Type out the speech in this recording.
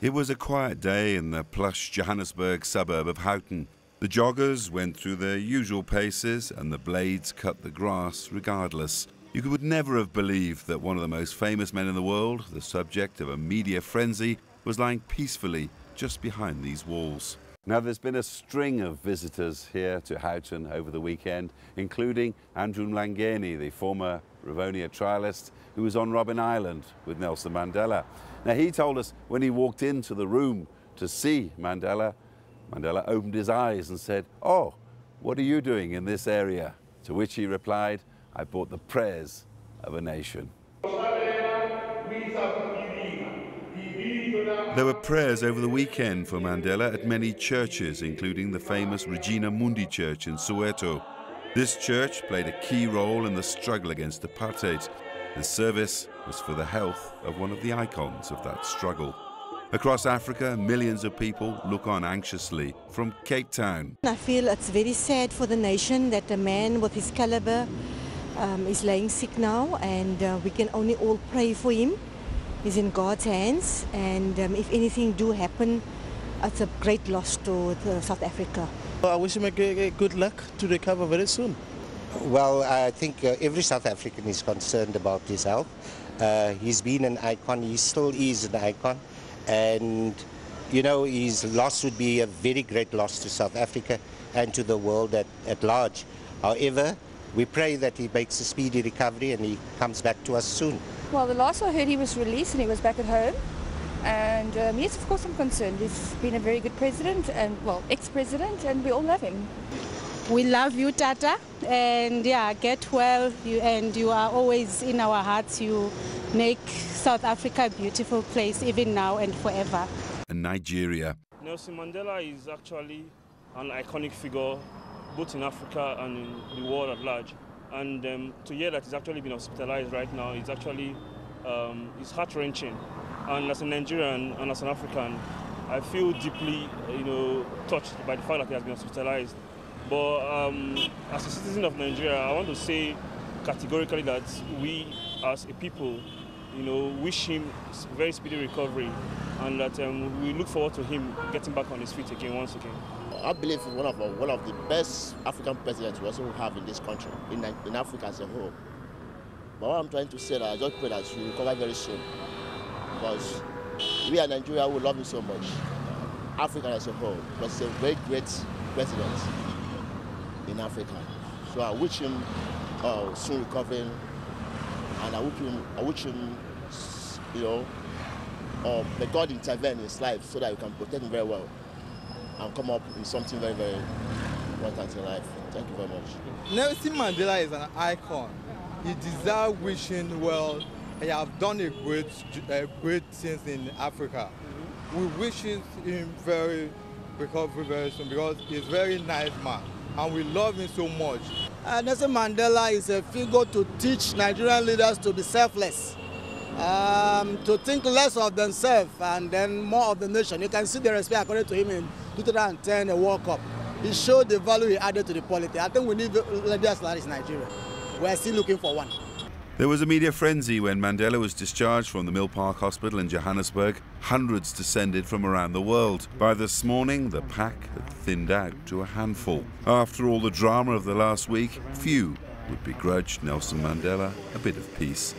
It was a quiet day in the plush Johannesburg suburb of Houghton. The joggers went through their usual paces and the blades cut the grass regardless. You would never have believed that one of the most famous men in the world, the subject of a media frenzy, was lying peacefully just behind these walls. Now, there's been a string of visitors here to Houghton over the weekend, including Andrew Mlangeni, the former Rivonia trialist who was on Robben Island with Nelson Mandela. Now, he told us when he walked into the room to see Mandela, Mandela opened his eyes and said, "Oh, what are you doing in this area?" To which he replied, "I brought the prayers of a nation." There were prayers over the weekend for Mandela at many churches, including the famous Regina Mundi Church in Soweto. This church played a key role in the struggle against apartheid. The service was for the health of one of the icons of that struggle. Across Africa, millions of people look on anxiously from Cape Town. I feel it's very sad for the nation that a man with his caliber is laying sick now, and we can only all pray for him. He's in God's hands, and if anything do happen, it's a great loss to South Africa. I wish him a good luck to recover very soon. Well, I think every South African is concerned about his health. He's been an icon, he still is an icon, and you know, his loss would be a very great loss to South Africa and to the world at large. However, we pray that he makes a speedy recovery and he comes back to us soon. Well, the last I heard, he was released and he was back at home. And yes, of course I'm concerned. He's been a very good president, and well, ex-president, and we all love him. We love you, Tata, and yeah, get well, and you are always in our hearts. You make South Africa a beautiful place, even now and forever. And Nigeria. Nelson Mandela is actually an iconic figure, both in Africa and in the world at large. And to hear that he's actually been hospitalized right now is actually it's heart-wrenching. And as a Nigerian and as an African, I feel deeply, touched by the fact that he has been hospitalized. But as a citizen of Nigeria, I want to say categorically that we, as a people, wish him very speedy recovery, and that we look forward to him getting back on his feet again, once again. I believe he's one of the best African presidents we also have in this country, in Africa as a whole. But what I'm trying to say, that I just pray that he will recover very soon, because we in Nigeria will love him so much, Africa as a whole, because he's a very great president in Africa. So I wish him soon recovering, and I wish him, may God intervene in his life so that we can protect him very well and come up with something very, very important in life. Thank you very much. Nelson Mandela is an icon. He deserves wishing well. He has done a great things in Africa. We wish him recovery very soon, because he's a very nice man and we love him so much. Nelson Mandela is a figure to teach Nigerian leaders to be selfless, to think less of themselves and then more of the nation. You can see the respect according to him in 2010, the World Cup. He showed the value he added to the politics. I think we need leaders like this in Nigeria. We are still looking for one. There was a media frenzy when Mandela was discharged from the Milpark Hospital in Johannesburg. Hundreds descended from around the world. By this morning, the pack had thinned out to a handful. After all the drama of the last week, few would begrudge Nelson Mandela a bit of peace.